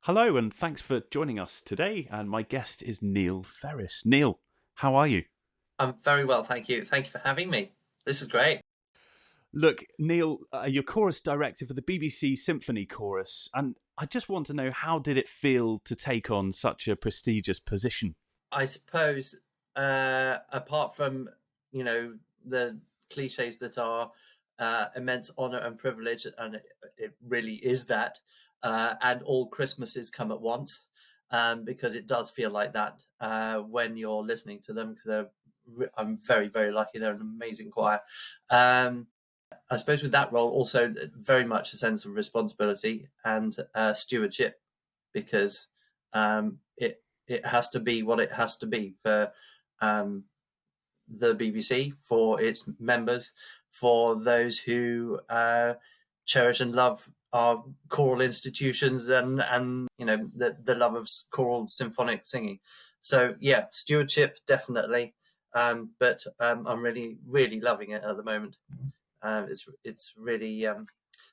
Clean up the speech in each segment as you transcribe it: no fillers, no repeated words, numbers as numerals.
Hello, and thanks for joining us today. And my guest is Neil Ferris. Neil, how are you? I'm very well, thank you. Thank you for having me. This is great. Look, Neil, you're chorus director for the BBC Symphony Chorus, and I just want to know, how did it feel to take on such a prestigious position? I suppose, apart from the cliches that are immense honour and privilege, and it really is that, and all Christmases come at once, because it does feel like that when you're listening to them. Because I'm very, very lucky. They're an amazing choir. Um, I suppose with that role, also very much a sense of responsibility and stewardship, because it has to be what it has to be for um, the BBC, for its members, for those who cherish and love our choral institutions, and the love of choral symphonic singing. So yeah, stewardship definitely, but I'm really, really loving it at the moment. It's really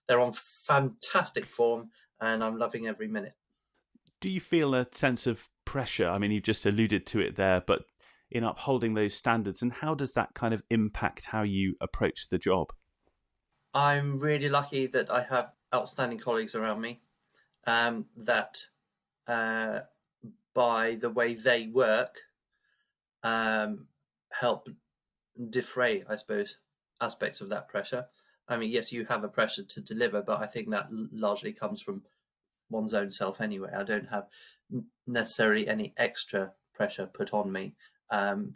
they're on fantastic form, and I'm loving every minute. Do you feel a sense of pressure? I mean, you've just alluded to it there, but in upholding those standards, and how does that kind of impact how you approach the job? I'm really lucky that I have outstanding colleagues around me, that uh, by the way they work, um, help defray, I suppose, aspects of that pressure. I mean, yes, you have a pressure to deliver, but I think that largely comes from one's own self anyway. I don't have necessarily any extra pressure put on me. Um,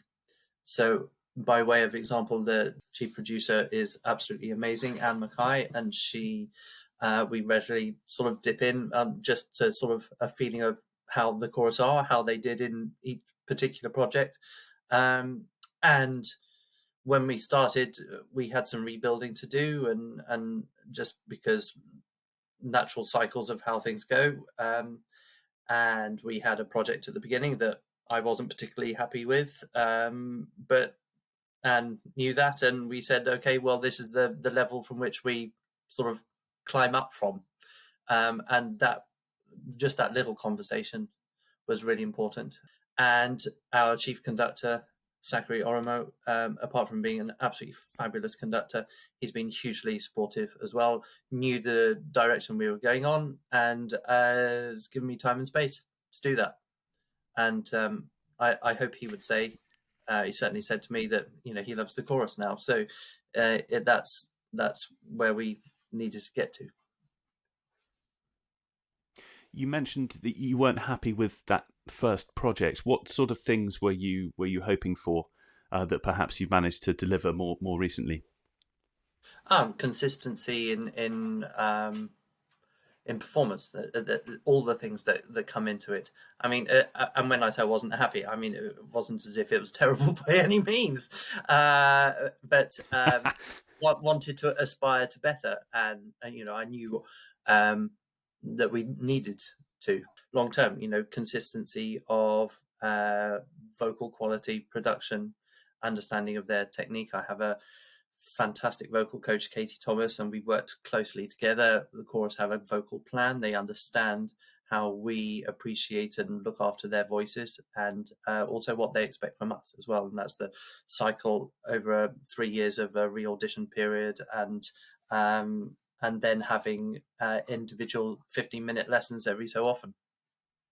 so, by way of example, the chief producer is absolutely amazing, Anne Mackay, and we regularly sort of dip in, just to sort of a feeling of how the chorus are, how they did in each particular project. Um, and when we started, we had some rebuilding to do, and just because natural cycles of how things go. And we had a project at the beginning that I wasn't particularly happy with, but and knew that, and we said, okay, well, this is the level from which we sort of climb up from, and that just that little conversation was really important. And our chief conductor, Sakari Oromo, apart from being an absolutely fabulous conductor, he's been hugely supportive as well, knew the direction we were going on, and has given me time and space to do that. And I hope he would say, he certainly said to me that he loves the chorus now. So that's where we needed to get to. You mentioned that you weren't happy with that first project. What sort of things were you hoping for that perhaps you've managed to deliver more recently? Consistency in performance, all the things that come into it. I mean, and when I say I wasn't happy, I mean it wasn't as if it was terrible by any means, but wanted to aspire to better, and I knew um, that we needed to long term. Consistency of vocal quality, production, understanding of their technique. I have a fantastic vocal coach, Katie Thomas, and we've worked closely together. The chorus have a vocal plan. They understand how we appreciate and look after their voices, and also what they expect from us as well. And that's the cycle over 3 years of a re-audition period, and then having individual 15-minute lessons every so often.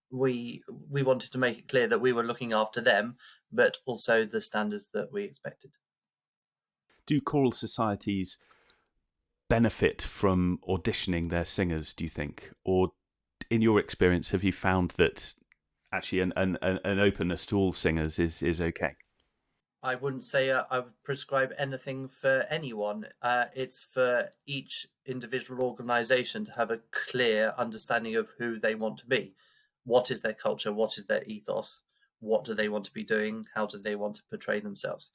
We wanted to make it clear that we were looking after them, but also the standards that we expected. Do choral societies benefit from auditioning their singers, do you think? Or in your experience, have you found that actually an openness to all singers is okay? I wouldn't say I would prescribe anything for anyone. It's for each individual organisation to have a clear understanding of who they want to be. What is their culture? What is their ethos? What do they want to be doing? How do they want to portray themselves?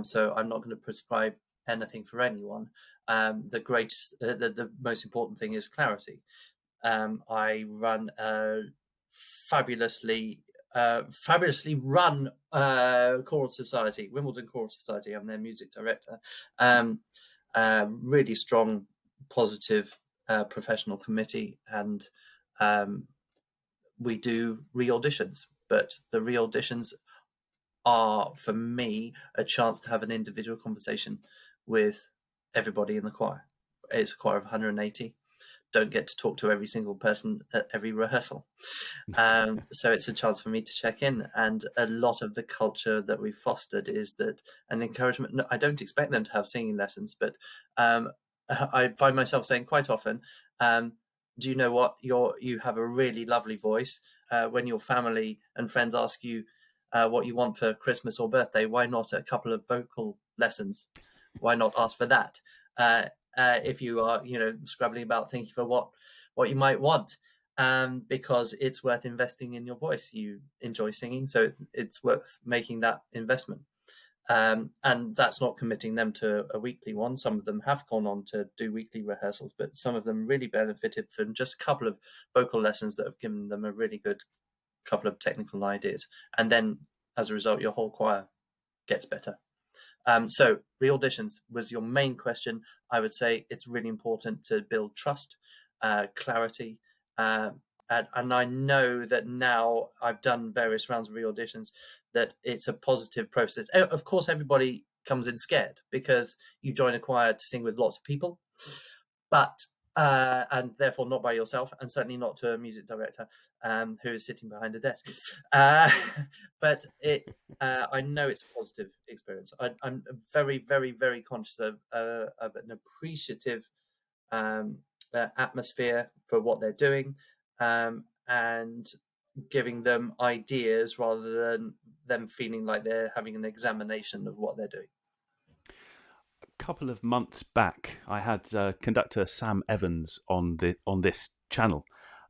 So I'm not going to prescribe anything for anyone. The most important thing is clarity. I run a fabulously fabulously run choral society, Wimbledon Choral Society. I'm their music director. Really strong, positive, professional committee, and we do re-auditions, but the re-auditions are, for me, a chance to have an individual conversation with everybody in the choir. It's a choir of 180. Don't get to talk to every single person at every rehearsal. So it's a chance for me to check in. And a lot of the culture that we've fostered is that an encouragement. No, I don't expect them to have singing lessons, but I find myself saying quite often, do you know what? You have a really lovely voice. When your family and friends ask you what you want for Christmas or birthday, why not a couple of vocal lessons? Why not ask for that? If you are, scrabbling about thinking for what you might want, because it's worth investing in your voice. You enjoy singing, so it's worth making that investment. And that's not committing them to a weekly one. Some of them have gone on to do weekly rehearsals, but some of them really benefited from just a couple of vocal lessons that have given them a really good couple of technical ideas. And then as a result, your whole choir gets better. So re-auditions was your main question. I would say it's really important to build trust, clarity, and I know that now I've done various rounds of re-auditions, that it's a positive process. Of course, everybody comes in scared because you join a choir to sing with lots of people, but and therefore not by yourself, and certainly not to a music director who is sitting behind a desk. But I know it's a positive experience. I'm very, very, very conscious of an appreciative atmosphere for what they're doing, and giving them ideas rather than them feeling like they're having an examination of what they're doing. A couple of months back, I had conductor Sam Evans on this channel.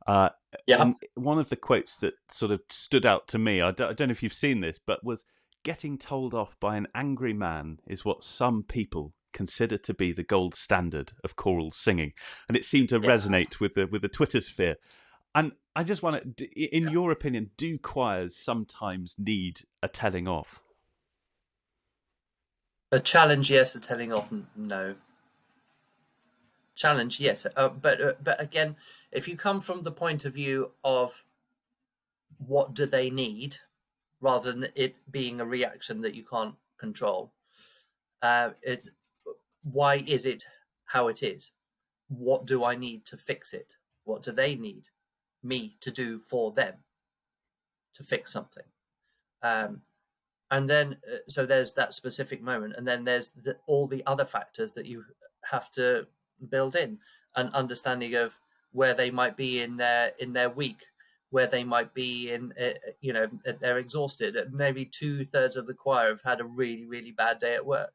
And one of the quotes that sort of stood out to me, I don't know if you've seen this, but was, "Getting told off by an angry man is what some people consider to be the gold standard of choral singing," and it seemed to resonate with the Twitter sphere. And I just want to, in your opinion, do choirs sometimes need a telling off? A challenge, yes. A telling off, no. Challenge, yes. But again, if you come from the point of view of what do they need, rather than it being a reaction that you can't control, why is it how it is? What do I need to fix it? What do they need me to do for them to fix something? And then, so there's that specific moment, and then there's all the other factors that you have to build in, an understanding of where they might be in their week, where they might be in, they're exhausted. Maybe 2/3 of the choir have had a really, really bad day at work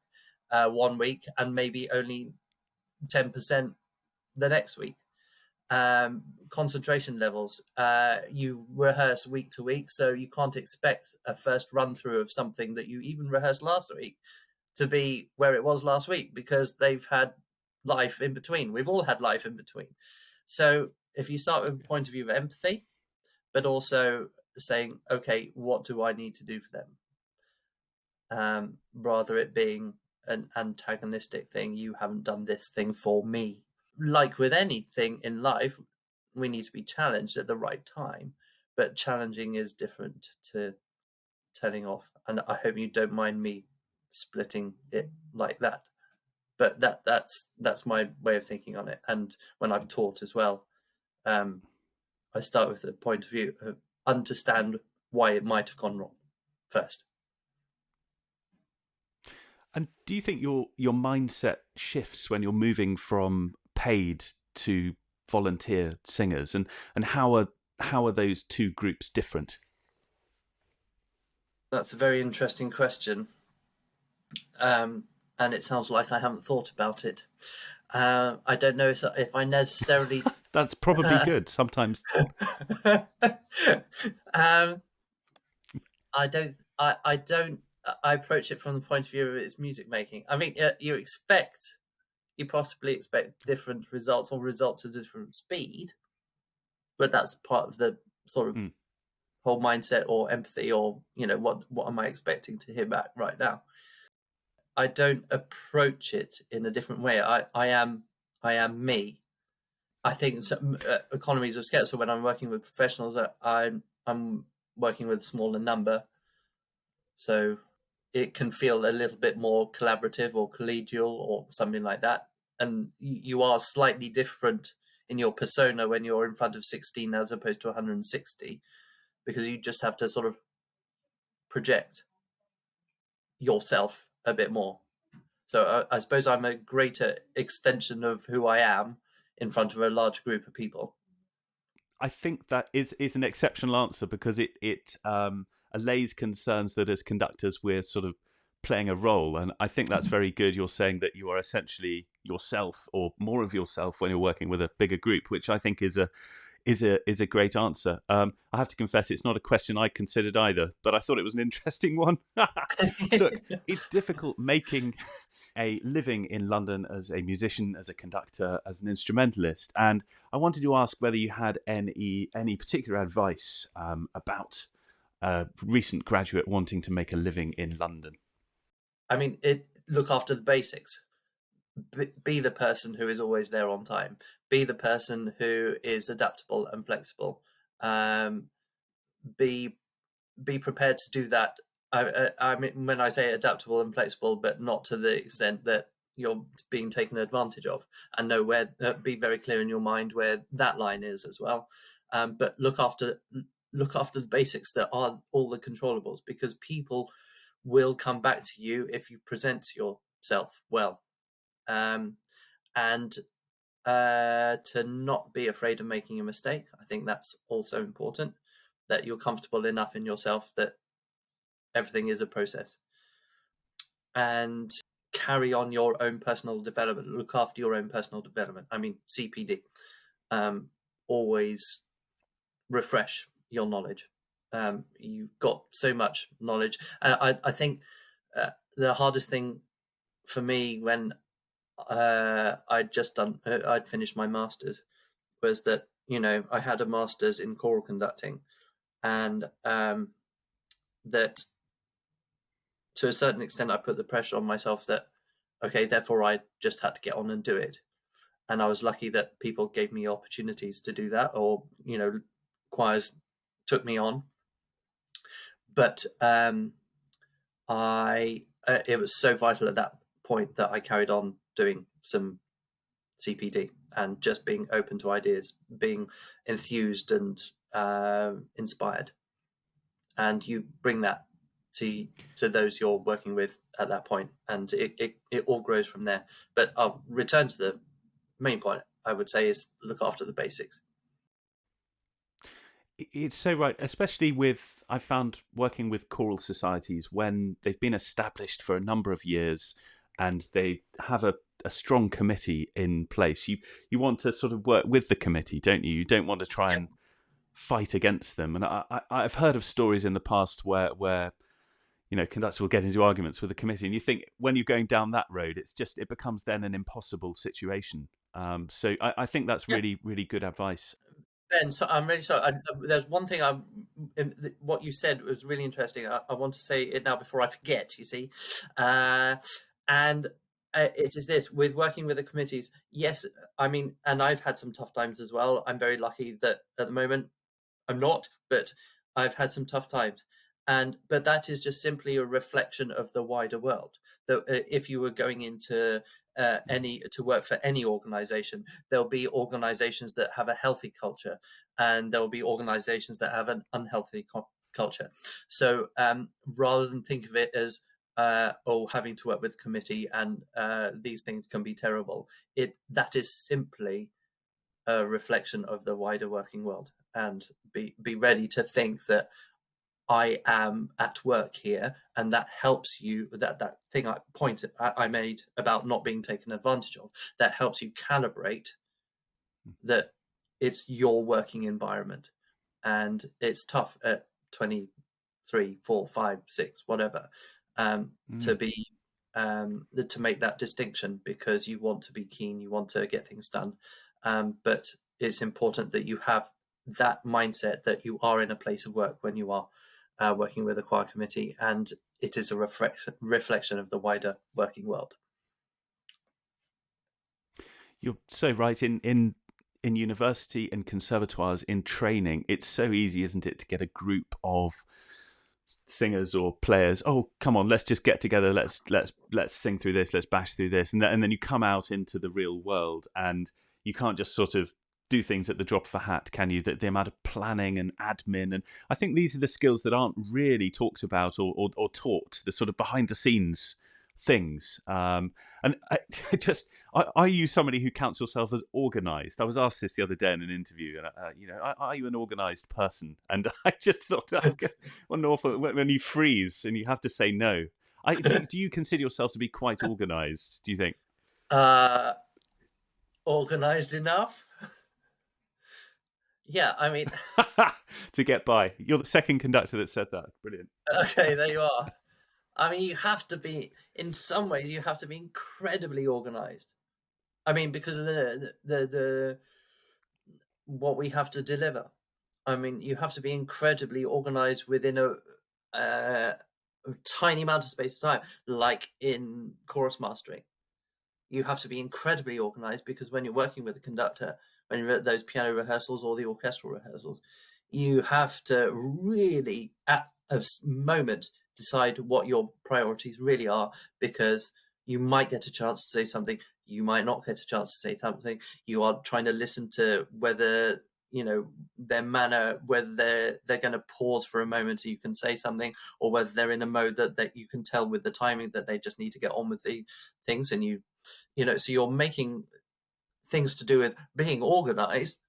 one week, and maybe only 10% the next week. Concentration levels. You rehearse week to week, so you can't expect a first run through of something that you even rehearsed last week to be where it was last week, because they've had life in between. We've all had life in between. So if you start with a point of view of empathy, but also saying, okay, what do I need to do for them? Rather it being an antagonistic thing. You haven't done this thing for me. Like with anything in life, we need to be challenged at the right time, but challenging is different to telling off. And I hope you don't mind me splitting it like that, but that's my way of thinking on it. And when I've taught as well, I start with the point of view of understand why it might have gone wrong first. And do you think your mindset shifts when you're moving from paid to volunteer singers, and how are those two groups different? That's a very interesting question, and it sounds like I haven't thought about it. I don't know if I necessarily. That's probably good sometimes. I don't. I approach it from the point of view of its music making. I mean, you possibly expect different results, or results at different speed, but that's part of the sort of whole mindset or empathy, or what am I expecting to hear back right now? I don't approach it in a different way. I am me. I think some, economies of scale. So when I'm working with professionals, I'm working with a smaller number, so it can feel a little bit more collaborative or collegial or something like that. And you are slightly different in your persona when you're in front of 16 as opposed to 160, because you just have to sort of project yourself a bit more. So I suppose I'm a greater extension of who I am in front of a large group of people. I think that is an exceptional answer, because it allays concerns that as conductors we're sort of playing a role, and I think that's very good. You're saying that you are essentially yourself, or more of yourself, when you're working with a bigger group, which I think is a great answer. I have to confess, it's not a question I considered either, but I thought it was an interesting one. Look, it's difficult making a living in London as a musician, as a conductor, as an instrumentalist, and I wanted to ask whether you had any particular advice about a recent graduate wanting to make a living in London. I mean, look after the basics. Be the person who is always there on time. Be the person who is adaptable and flexible. Be prepared to do that. I mean, when I say adaptable and flexible, but not to the extent that you're being taken advantage of, and know where. Be very clear in your mind where that line is as well. But look after the basics that are all the controllables, because people will come back to you if you present yourself well. And to not be afraid of making a mistake. I think that's also important, that you're comfortable enough in yourself that everything is a process. And carry on your own personal development. Look after your own personal development. I mean, CPD. Always refresh your knowledge. You've got so much knowledge. I think the hardest thing for me when I'd finished my master's, was that, I had a master's in choral conducting, and that to a certain extent I put the pressure on myself that, okay, therefore I just had to get on and do it. And I was lucky that people gave me opportunities to do that, or, choirs took me on. But it was so vital at that point that I carried on doing some CPD and just being open to ideas, being enthused and inspired. And you bring that to those you're working with at that point, and it all grows from there. But I'll return to the main point. I would say is look after the basics. It's so right, especially with, I found working with choral societies when they've been established for a number of years and they have a strong committee in place. You want to sort of work with the committee, don't you? You don't want to try and fight against them. And I've heard of stories in the past where conductors will get into arguments with the committee, and you think when you're going down that road, it becomes then an impossible situation. So I think that's Yeah. really, really good advice. Ben, so I'm really sorry. There's one thing what you said was really interesting. I want to say it now before I forget. You see, and it is this with working with the committees. Yes, I mean, and I've had some tough times as well. I'm very lucky that at the moment I'm not, but I've had some tough times. But that is just simply a reflection of the wider world. That if you were going into to work for any organization, there'll be organizations that have a healthy culture, and there'll be organizations that have an unhealthy culture. So rather than think of it as having to work with a committee and these things can be terrible, that is simply a reflection of the wider working world. And be ready to think that I am at work here, and that helps you. That thing I made about not being taken advantage of, that helps you calibrate that it's your working environment, and it's tough at 23, 4, 5, 6, whatever, to be to make that distinction, because you want to be keen, you want to get things done, but it's important that you have that mindset that you are in a place of work when you are working with a choir committee, and it is a reflection of the wider working world. You're so right. In in university and conservatoires in training, it's so easy, isn't it, to get a group of singers or players. Oh, come on, let's just get together. Let's sing through this. Let's bash through this, and then you come out into the real world, and you can't just sort of do things at the drop of a hat, can you? The amount of planning and admin, and I think these are the skills that aren't really talked about or taught. The sort of behind the scenes things. And I just, are you somebody who counts yourself as organised? I was asked this the other day in an interview, and are you an organised person? And I just thought, what an awful when you freeze and you have to say no. Do you consider yourself to be quite organised? Do you think? Organised enough? Yeah, I mean, to get by. You're the second conductor that said that. Brilliant. okay, there you are. I mean, you have to be, in some ways, you have to be incredibly organised. I mean, because of the what we have to deliver. I mean, you have to be incredibly organised within a tiny amount of space of time, like in chorus mastering. You have to be incredibly organised because when you're working with a conductor, when you're at those piano rehearsals or the orchestral rehearsals, you have to really, at a moment, decide what your priorities really are, because you might get a chance to say something, you might not get a chance to say something. You are trying to listen to whether their manner, whether they're going to pause for a moment so you can say something, or whether they're in a mode that you can tell with the timing that they just need to get on with the things, and so you're making things to do with being organized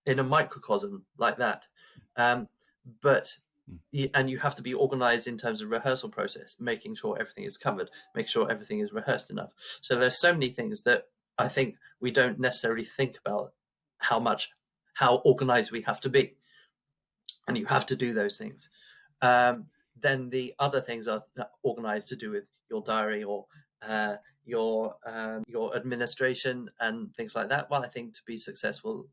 in a microcosm like that. But and you have to be organized in terms of rehearsal process, making sure everything is covered, make sure everything is rehearsed enough. So there's so many things that I think we don't necessarily think about, how organized we have to be, and you have to do those things. Then the other things are organized to do with your diary or your administration and things like that. Well, I think to be successful,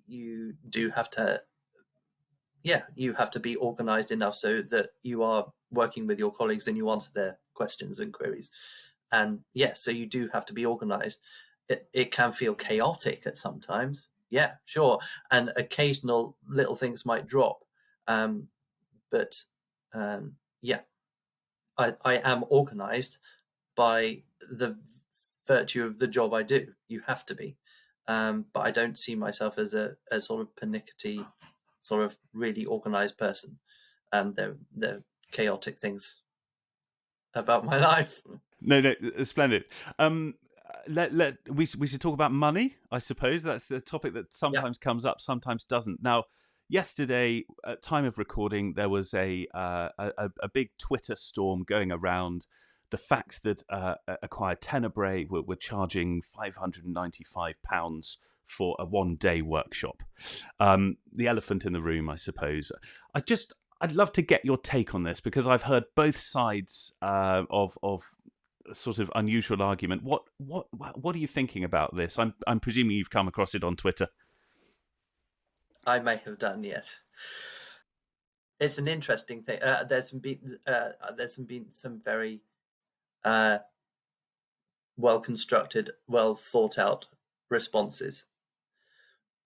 you do have to, you have to be organized enough so that you are working with your colleagues and you answer their questions and queries. And so you do have to be organized. It can feel chaotic at sometimes. Yeah, sure. And occasional little things might drop. But I am organized by the virtue of the job I do. You have to be. But I don't see myself as a sort of pernickety, sort of really organized person. They're chaotic things about my life. No, splendid. We should talk about money. I suppose that's the topic that sometimes comes up, sometimes doesn't. Now, yesterday, at time of recording, there was a big Twitter storm going around the fact that Acquired Tenebrae were charging £595 for a 1-day workshop. The elephant in the room, I suppose. I'd love to get your take on this, because I've heard both sides of a sort of unusual argument. What are you thinking about this? I'm presuming you've come across it on Twitter. I may have done, yes. It's an interesting thing. There's been some very well constructed, well thought out responses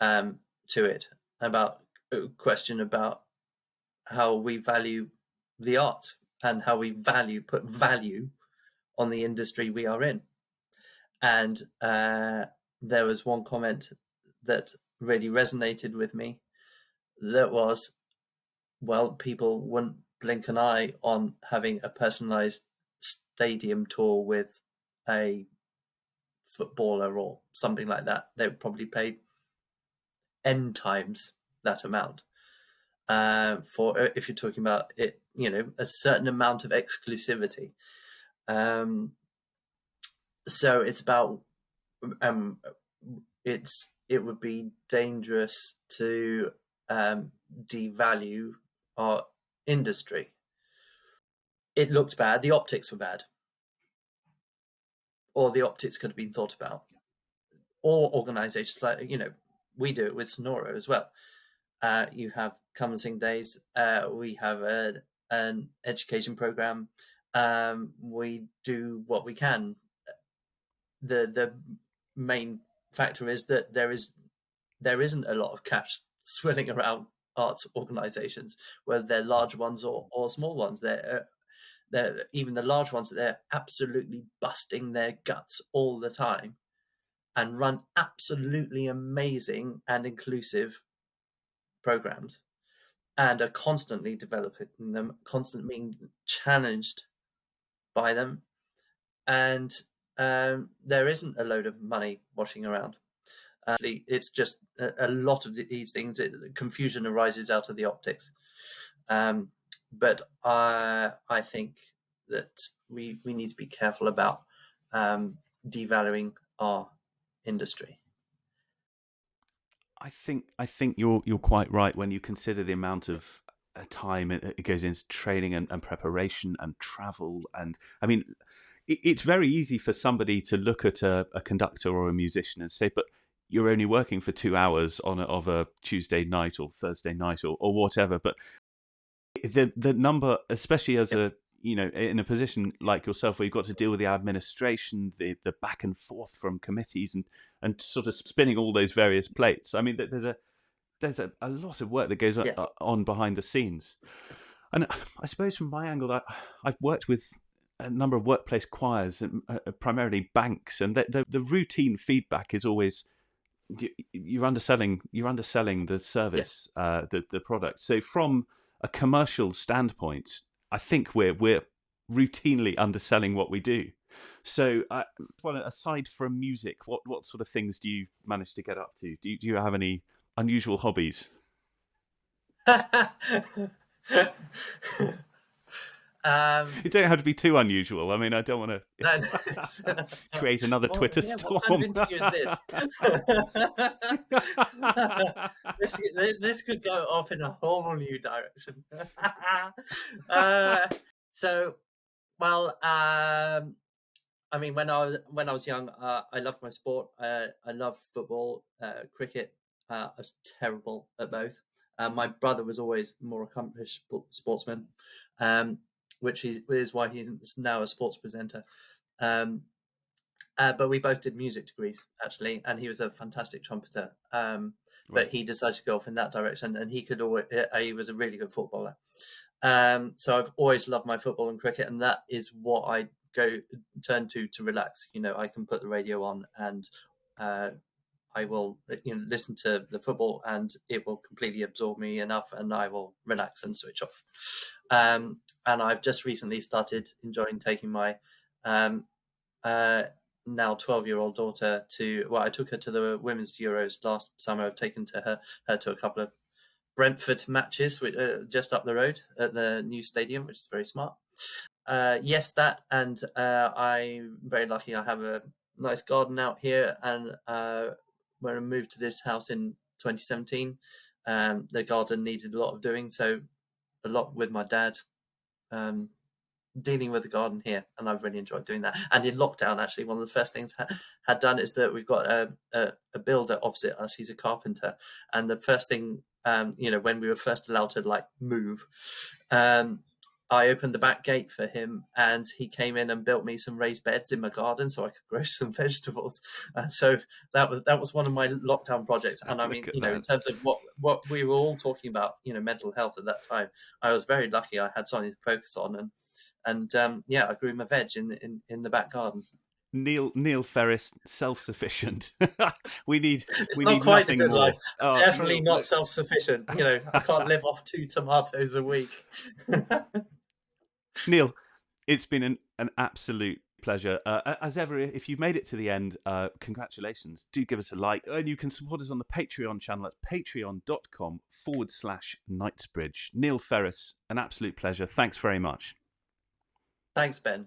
to it, about a question about how we value the arts and how we put value on the industry we are in. And there was one comment that really resonated with me, that was, well, people wouldn't blink an eye on having a personalized stadium tour with a footballer or something like that. They would probably pay N times that amount for, if you're talking about it, a certain amount of exclusivity. So it's about it would be dangerous to devalue our industry. It looked bad. The optics were bad, or the optics could have been thought about. All organisations, like we do it with Sonora as well. You have Come and Sing Days. We have an education program. We do what we can. The main factor is that there isn't a lot of cash swirling around arts organisations, whether they're large ones or small ones. They're even the large ones, they're absolutely busting their guts all the time and run absolutely amazing and inclusive programs, and are constantly developing them, constantly being challenged by them, and there isn't a load of money washing around. It's just a lot of these things. Confusion arises out of the optics, but I think that we need to be careful about devaluing our industry. I think you're quite right when you consider the amount of time it goes into training and preparation and travel. And I mean, it's very easy for somebody to look at a conductor or a musician and say, but you're only working for 2 hours of a Tuesday night or Thursday night or whatever. But the number, especially as a in a position like yourself where you've got to deal with the administration, the back and forth from committees and sort of spinning all those various plates. I mean, there's a lot of work that goes on behind the scenes. And I suppose from my angle, I've worked with a number of workplace choirs, primarily banks, and the routine feedback is always you're underselling the service, the product. So from a commercial standpoint, I think we're routinely underselling what we do. So, aside from music, what sort of things do you manage to get up to? Do you have any unusual hobbies? It don't have to be too unusual. I mean, I don't want to create another Twitter storm. What kind of interview is this? This could go off in a whole new direction. I mean, when I was young, I loved my sport. I loved football, cricket. I was terrible at both. My brother was always more accomplished sportsman, which is why he's now a sports presenter. But we both did music degrees, actually, and he was a fantastic trumpeter. But he decided to go off in that direction, and he was a really good footballer. So I've always loved my football and cricket, and that is what I turn to relax. I can put the radio on and I will listen to the football, and it will completely absorb me enough, and I will relax and switch off. And I've just recently started enjoying taking my now 12-year-old daughter I took her to the Women's Euros last summer. I've taken her to a couple of Brentford matches just up the road at the new stadium, which is very smart. Yes, that, and I'm very lucky. I have a nice garden out here, and when I moved to this house in 2017, the garden needed a lot of doing, so a lot with my dad, dealing with the garden here, and I've really enjoyed doing that. And in lockdown, actually, one of the first things I had done is that we've got a builder opposite us. He's a carpenter, and the first thing, when we were first allowed to move, I opened the back gate for him, and he came in and built me some raised beds in my garden so I could grow some vegetables. And so that was one of my lockdown projects. And I mean, in terms of what we were all talking about, mental health at that time, I was very lucky. I had something to focus on, and I grew my veg in the back garden. Neil Ferris, self-sufficient. we need not quite nothing a good more. life. Definitely not self-sufficient. I can't live off 2 tomatoes a week. Neil, it's been an absolute pleasure. As ever, if you've made it to the end, congratulations. Do give us a like. And you can support us on the Patreon channel at patreon.com/Knightsbridge. Neil Ferris, an absolute pleasure. Thanks very much. Thanks, Ben.